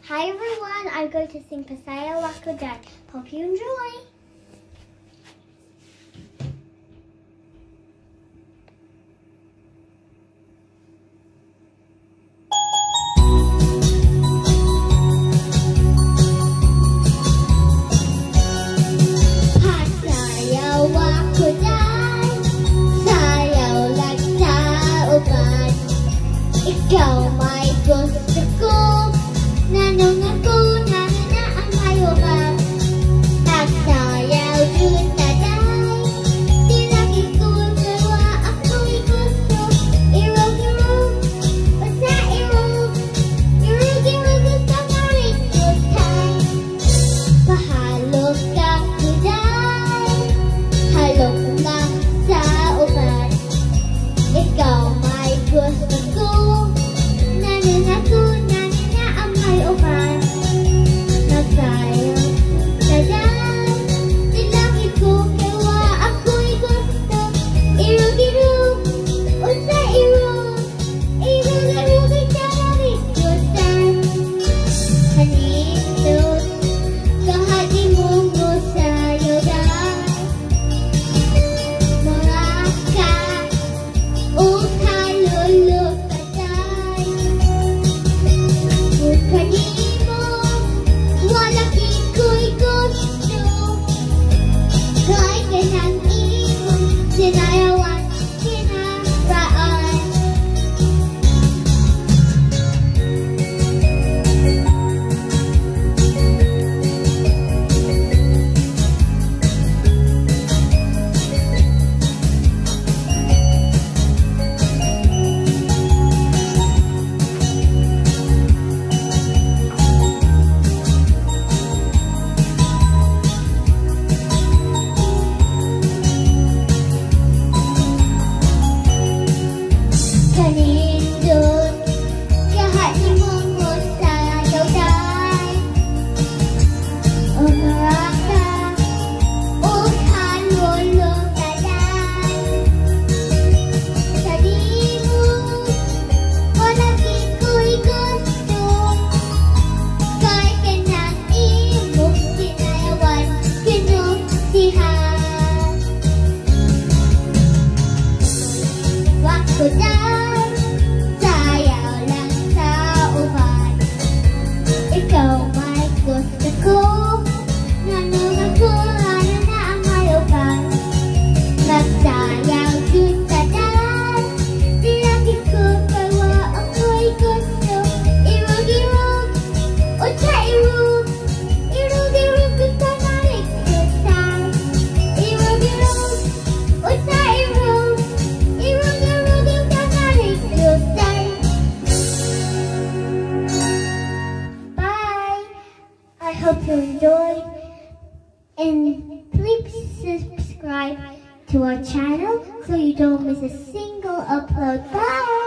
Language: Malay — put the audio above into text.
Hi everyone, I'm going to sing Pasaya Wakudan. Hope you enjoy. Ikaw may gusto ko, nanong ako na ang mayroon. Nagsayaw yun taday, di lagi ko gawa ako'y gusto. Irog-irog, basta irog, irog-irog gusto nga rin kutay. Pahalog ka kuday, halog na sa uban. Ikaw may gusto ko, I hope you enjoyed, and please subscribe to our channel so you don't miss a single upload. Bye!